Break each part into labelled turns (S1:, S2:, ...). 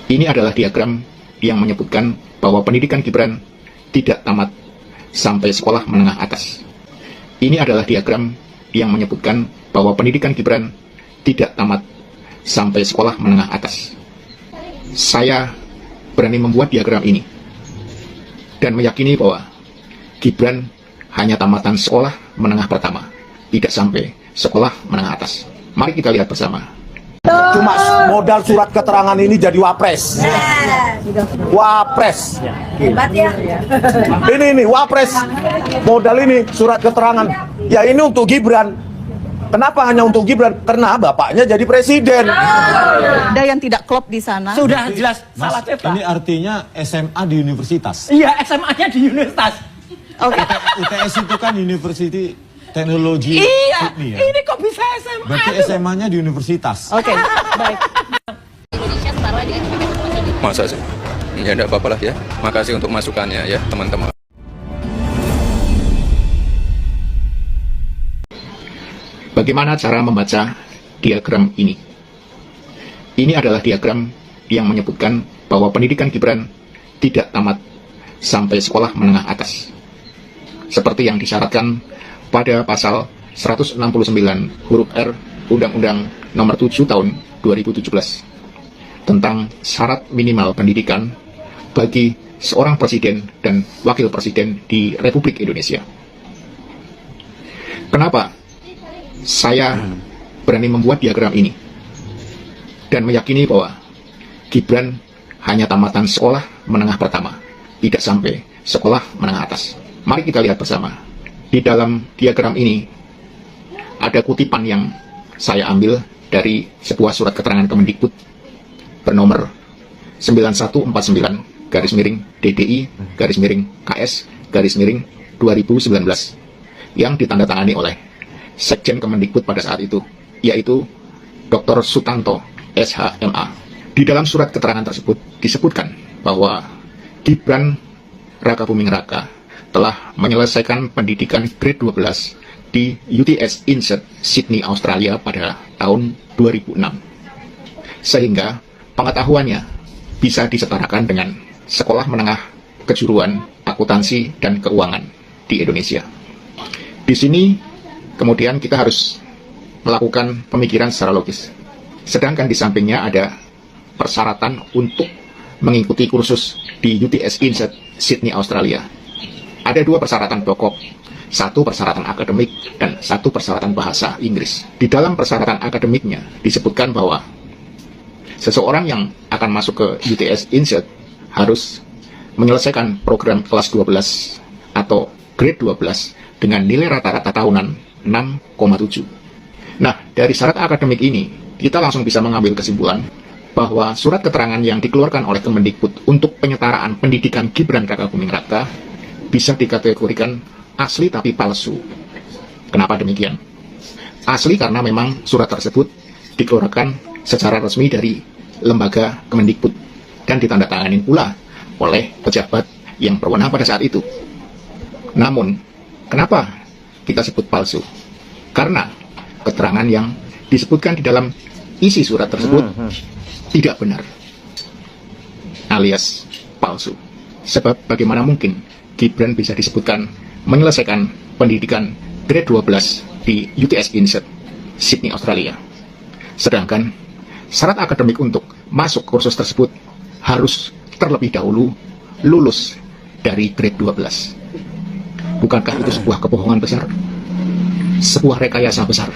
S1: Ini adalah diagram yang menyebutkan bahwa pendidikan Gibran tidak tamat sampai sekolah menengah atas. Ini adalah diagram yang menyebutkan bahwa pendidikan Gibran tidak tamat sampai sekolah menengah atas. Saya berani membuat diagram ini dan meyakini bahwa Gibran hanya tamatan sekolah menengah pertama, tidak sampai sekolah menengah atas. Mari kita lihat bersama.
S2: Cuma modal surat keterangan ini jadi wapres. Wapres.
S3: Hebat ya.
S2: Ini wapres. Modal ini surat keterangan. Ya ini untuk Gibran. Kenapa hanya untuk Gibran? Karena bapaknya jadi presiden.
S3: Ada yang tidak klop di sana.
S4: Sudah jelas
S5: Mas,
S4: salah cetak.
S5: ini artinya SMA di universitas.
S4: Iya, SMA-nya di universitas.
S3: Oke.
S5: UTS itu kan University Teknologi
S4: Iya,
S5: Sydney ya.
S4: ini kok bisa SMA?
S5: Berarti SMA-nya di universitas.
S3: Oke, baik.
S6: Masa sih? Ya enggak apa-apa lah ya. Makasih untuk masukannya ya teman-teman.
S1: Bagaimana cara membaca diagram ini? Ini adalah diagram yang menyebutkan bahwa pendidikan Gibran tidak tamat sampai sekolah menengah atas, seperti yang disyaratkan pada pasal 169 huruf R Undang-Undang Nomor 7 Tahun 2017 tentang syarat minimal pendidikan bagi seorang presiden dan wakil presiden di Republik Indonesia. Kenapa saya berani membuat diagram ini dan meyakini bahwa Gibran hanya tamatan sekolah menengah pertama, tidak sampai sekolah menengah atas? Mari kita lihat bersama. Di dalam diagram ini ada kutipan yang saya ambil dari sebuah surat keterangan Kemendikbud bernomor 9149 DDI/KS/2019 yang ditandatangani oleh Sekjen Kemendikbud pada saat itu, yaitu Dr. Sutanto, SHMA. Di dalam surat keterangan tersebut disebutkan bahwa Gibran Rakabuming Raka telah menyelesaikan pendidikan grade 12 di UTS Insert, Sydney, Australia pada tahun 2006. Sehingga pengetahuannya bisa disetarakan dengan sekolah menengah kejuruan, akuntansi, dan keuangan di Indonesia. Di sini kemudian kita harus melakukan pemikiran secara logis. Sedangkan di sampingnya ada persyaratan untuk mengikuti kursus di UTS Insert, Sydney, Australia. Ada dua persyaratan pokok, satu persyaratan akademik dan satu persyaratan bahasa Inggris. Di dalam persyaratan akademiknya disebutkan bahwa seseorang yang akan masuk ke UTS Insert harus menyelesaikan program kelas 12 atau grade 12 dengan nilai rata-rata tahunan 6,7. Nah, dari syarat akademik ini, kita langsung bisa mengambil kesimpulan bahwa surat keterangan yang dikeluarkan oleh Kemendikbud untuk penyetaraan pendidikan Gibran Rakabuming Raka bisa dikategorikan asli tapi palsu. Kenapa demikian? Asli karena memang surat tersebut dikeluarkan secara resmi dari lembaga Kemendikbud dan ditandatangani pula oleh pejabat yang berwenang pada saat itu. Namun, kenapa kita sebut palsu? Karena keterangan yang disebutkan di dalam isi surat tersebut tidak benar, alias palsu. Sebab bagaimana mungkin Gibran bisa disebutkan menyelesaikan pendidikan grade 12 di UTS Insert, Sydney, Australia, sedangkan syarat akademik untuk masuk kursus tersebut harus terlebih dahulu lulus dari grade 12. Bukankah itu sebuah kebohongan besar? Sebuah rekayasa besar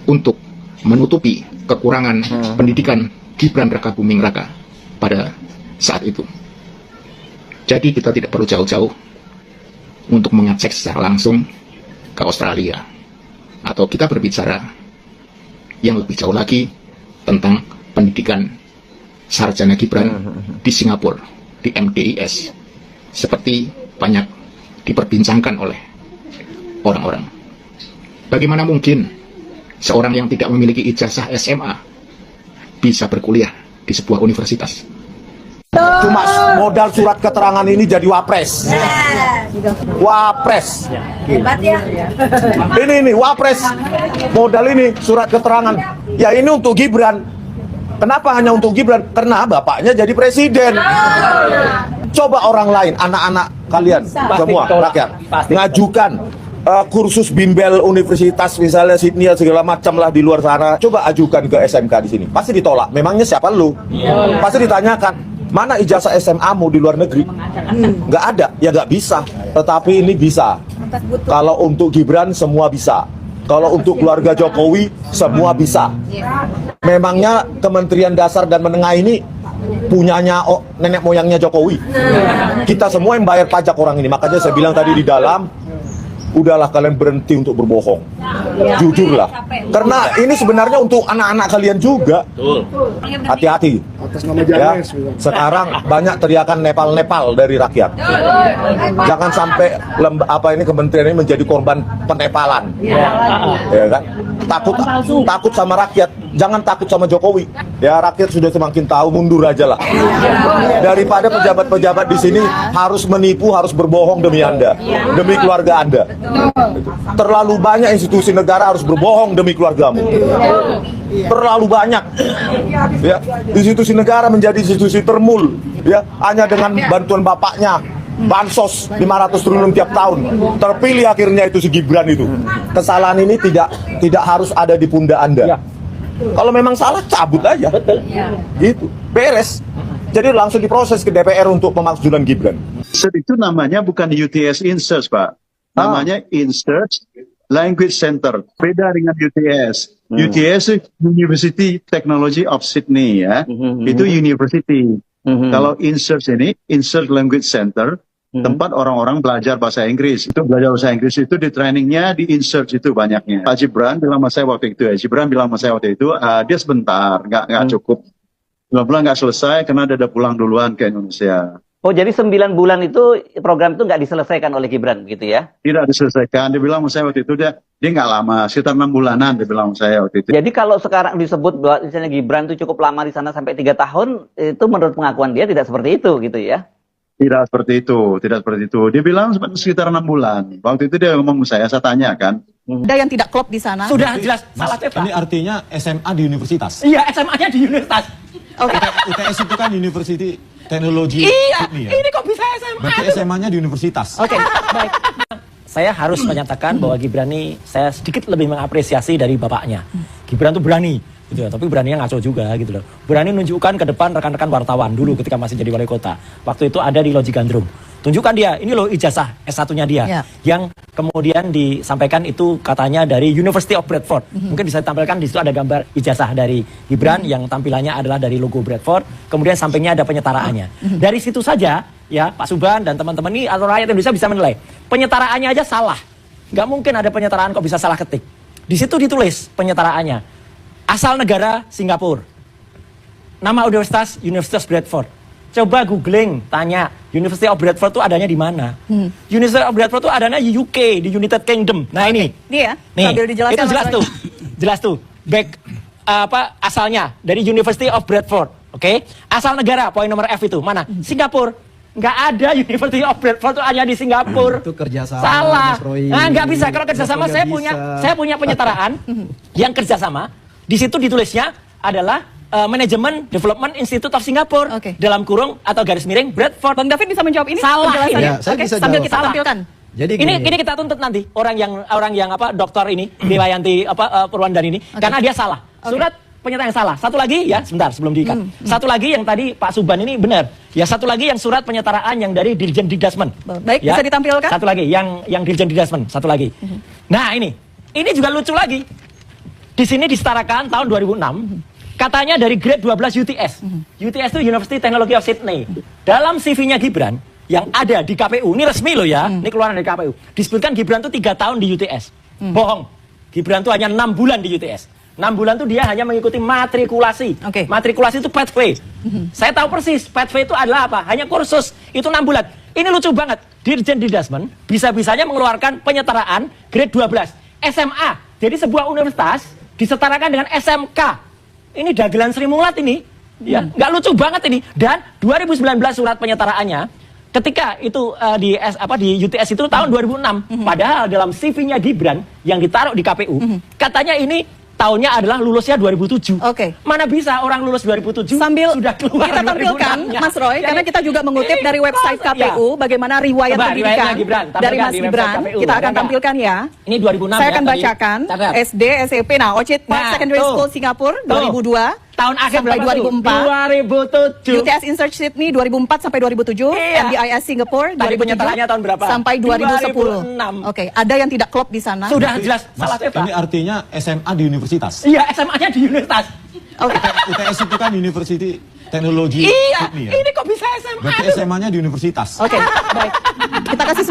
S1: untuk menutupi kekurangan pendidikan Gibran Rakabuming Raka pada saat itu. Jadi kita tidak perlu jauh-jauh untuk mengecek secara langsung ke Australia, atau kita berbicara yang lebih jauh lagi tentang pendidikan sarjana Gibran di Singapura, di MDIS, seperti banyak diperbincangkan oleh orang-orang. Bagaimana mungkin seorang yang tidak memiliki ijazah SMA bisa berkuliah di sebuah universitas?
S2: Cuma modal surat keterangan ini jadi wapres. Wapres.
S3: Hebat ya.
S2: Ini wapres. Modal ini surat keterangan. Ya ini untuk Gibran. Kenapa hanya untuk Gibran? Karena bapaknya jadi presiden. Coba orang lain, anak-anak kalian semua rakyat ngajukan kursus bimbel universitas misalnya Sydney segala macam lah di luar sana. Coba ajukan ke SMK di sini, pasti ditolak. Memangnya siapa lu? Pasti ditanyakan, mana ijazah SMA-mu di luar negeri? Nggak ada, ya nggak bisa. Tetapi ini bisa. Kalau untuk Gibran semua bisa. Kalau untuk keluarga Jokowi semua bisa. Memangnya Kementerian Dasar dan Menengah ini punyanya nenek moyangnya Jokowi. Kita semua yang bayar pajak orang ini. Makanya saya bilang tadi di dalam, udahlah kalian berhenti untuk berbohong. Jujurlah. Karena ini sebenarnya untuk anak-anak kalian juga. Hati-hati. Ya. Sekarang banyak teriakan Nepal-Nepal dari rakyat. Jangan sampai kementerian ini menjadi korban penepalan. Ya kan? Takut sama rakyat. Jangan takut sama Jokowi. Ya, rakyat sudah semakin tahu, mundur aja lah. Daripada pejabat-pejabat di sini harus menipu, harus berbohong demi Anda, demi keluarga Anda. Terlalu banyak institusi negara harus berbohong demi keluargamu. Terlalu banyak. Ya, institusi negara menjadi institusi termul. Ya, hanya dengan bantuan bapaknya. Bansos 500 triliun tiap tahun. Terpilih akhirnya itu si Gibran itu. Kesalahan ini tidak harus ada di pundak Anda. Kalau memang salah, cabut aja. Betul. Gitu. Beres. Jadi langsung diproses ke DPR untuk pemakzulan Gibran.
S7: Itu namanya bukan UTS Insearch, Pak. Namanya Insearch Language Center. Beda dengan UTS. UTS University Technology of Sydney ya. Itu university. Kalau Insearch ini, Insearch Language Center, tempat orang-orang belajar bahasa Inggris. Itu belajar bahasa Inggris itu di trainingnya di Insearch itu banyaknya. Pak Gibran bilang sama saya waktu itu, dia sebentar, nggak cukup. 9 bulan nggak selesai karena dia udah pulang duluan ke Indonesia.
S8: Oh, jadi 9 bulan itu program itu nggak diselesaikan oleh Gibran gitu ya?
S7: Tidak diselesaikan. Dia bilang sama saya waktu itu, dia nggak lama, sekitar 6 bulanan dia bilang sama saya waktu itu.
S8: Jadi kalau sekarang disebut bahwa misalnya Gibran itu cukup lama di sana sampai 3 tahun, itu menurut pengakuan dia tidak seperti itu gitu ya?
S7: Tidak seperti itu, tidak seperti itu. Dia bilang sekitar 6 bulan. Waktu itu dia ngomong sama saya tanya kan.
S3: Ada yang tidak klop di sana?
S4: Sudah jelas salah cetak.
S5: Ini artinya SMA di universitas.
S4: Iya, SMA-nya di universitas.
S3: Oke.
S5: UTS itu kan University Teknologi
S4: Iya,
S5: Sydney ya?
S4: ini kok bisa SMA?
S5: Berarti SMA-nya di universitas.
S3: Oke, baik.
S4: Saya harus menyatakan bahwa Gibran ini saya sedikit lebih mengapresiasi dari bapaknya. Gibran tuh berani, gitu ya. Tapi beraninya ngaco juga, gitu loh. Berani nunjukkan ke depan rekan-rekan wartawan dulu ketika masih jadi wali kota. Waktu itu ada di Loji Gandrung. Tunjukkan dia, ini loh ijazah S1-nya dia.
S3: Ya.
S4: Yang kemudian disampaikan itu katanya dari University of Bradford. Mungkin bisa ditampilkan di situ ada gambar ijazah dari Gibran yang tampilannya adalah dari logo Bradford. Kemudian sampingnya ada penyetaraannya. Dari situ saja, ya Pak Suban dan teman-teman ini atau rakyat Indonesia bisa menilai. Penyetaraannya aja salah. Nggak mungkin ada penyetaraan kok bisa salah ketik. Di situ ditulis penyetaraannya. Asal negara Singapura. Nama universitas Universitas Bradford. Coba googling, tanya University of Bradford itu adanya di mana? University of Bradford itu adanya di UK, di United Kingdom. Nah ini,
S3: Ini ya,
S4: nih,
S3: sambil dijelaskan
S4: itu jelas
S3: masalahnya.
S4: tuh, jelas tuh. Asalnya dari University of Bradford, oke? Asal negara, poin nomor F itu mana? Singapura. Nggak ada University of Bradford itu hanya di Singapura.
S9: Itu kerjasama.
S4: Salah.
S9: Mas Roy.
S4: Nah, nggak bisa. Kalau kerjasama saya punya penyetaraan yang kerjasama. Di situ ditulisnya adalah Management Development Institute of Singapore,
S3: Oke.
S4: dalam kurung atau garis miring Bradford.
S3: Bang David bisa menjawab ini?
S4: Salah
S3: penjelasannya?
S9: ini. Ya, saya
S3: Oke,
S9: bisa
S3: sambil
S9: jawab.
S3: kita tampilkan.
S9: Jadi
S4: Ini kita tuntut nanti orang yang dokter ini Dewayanti Purwandari ini karena dia salah. Surat pernyataan yang salah. Satu lagi ya, sebentar sebelum diikat. Satu lagi yang tadi Pak Suban ini benar. Ya, satu lagi yang surat penyetaraan yang dari Dirjen Didasmen.
S3: Baik, bisa ditampilkan?
S4: Satu lagi yang Dirjen Didasmen, satu lagi. Nah, ini juga lucu lagi. Di sini disetarakan tahun 2006. Katanya dari grade 12 UTS. UTS itu University Technology of Sydney. Dalam CV-nya Gibran yang ada di KPU, ini resmi loh ya, ini keluaran dari KPU. Disebutkan Gibran itu 3 tahun di UTS. Bohong. Gibran itu hanya 6 bulan di UTS. 6 bulan itu dia hanya mengikuti matrikulasi.
S3: Oke.
S4: Matrikulasi itu pathway. Saya tahu persis, pathway itu adalah apa? Hanya kursus. Itu 6 bulan. Ini lucu banget. Dirjen Didasmen bisa-bisanya mengeluarkan penyetaraan grade 12. SMA. Jadi sebuah universitas disetarakan dengan SMK. Ini dagelan Sri Mulat ini. Ya, nggak lucu banget ini. Dan 2019 surat penyetaraannya ketika itu di UTS itu tahun 2006. Padahal dalam CV-nya Gibran yang ditaruh di KPU, katanya ini tahunnya adalah lulusnya 2007.
S3: Oke.
S4: Mana bisa orang lulus 2007
S3: Sambil
S4: sudah keluar
S3: kita tampilkan,
S4: 2006-nya.
S3: Mas Roy, karena kita juga mengutip dari website
S4: Ya.
S3: KPU bagaimana riwayat
S4: Coba,
S3: pendidikan
S4: riwayatnya Gibran, tampilkan
S3: dari Mas
S4: di website
S3: Gibran.
S4: KPU,
S3: Kita akan
S4: ada nggak?
S3: tampilkan ya.
S4: Ini 2006
S3: Saya
S4: ya,
S3: akan
S4: tadi.
S3: bacakan
S4: Catat.
S3: SD, SMP. Nah, Orchid Park
S4: Nah,
S3: Secondary
S4: tuh.
S3: School Singapura
S4: Tuh.
S3: 2002.
S4: Tahun akhir
S3: sampai
S4: berapa tuh?
S3: 2004.
S4: 2007.
S3: UTS Insert Sydney 2004 sampai 2007.
S4: Iya.
S3: MDIS Singapura
S4: Tadi
S3: 2007
S4: penyertaannya tahun berapa?
S3: sampai 2010.
S4: 2006.
S3: Oke, ada yang tidak klop di sana.
S4: Sudah jelas
S5: Mas,
S4: salah cetak.
S5: ini artinya SMA di universitas.
S4: Iya, SMA-nya di universitas.
S3: Oke.
S5: UTS itu kan University Teknologi
S4: Iya,
S5: Sydney ya.
S4: ini kok bisa SMA?
S5: Berarti
S4: tuh?
S5: SMA-nya di universitas.
S3: Oke, baik. Kita kasih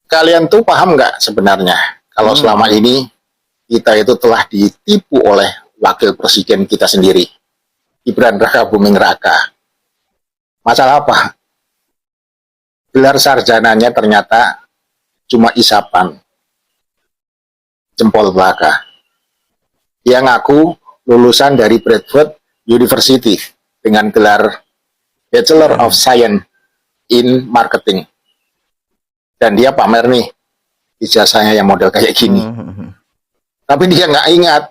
S1: Kalian tuh paham nggak sebenarnya kalau selama ini kita itu telah ditipu oleh wakil presiden kita sendiri, Gibran Raka Buming Raka. Masalah apa? Gelar sarjananya ternyata cuma isapan jempol belaka. Dia ngaku lulusan dari Bradford University dengan gelar Bachelor of Science in Marketing. Dan dia pamer nih ijazahnya yang model kayak gini. Tapi dia nggak ingat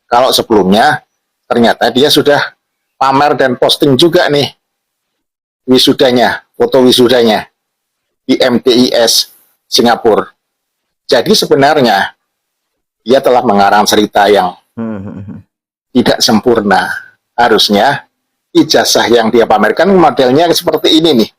S1: kalau sebelumnya ternyata dia sudah pamer dan posting juga nih wisudanya, foto wisudanya di MTIS Singapura. Jadi sebenarnya dia telah mengarang cerita yang tidak sempurna. Harusnya ijazah yang dia pamerkan modelnya seperti ini nih.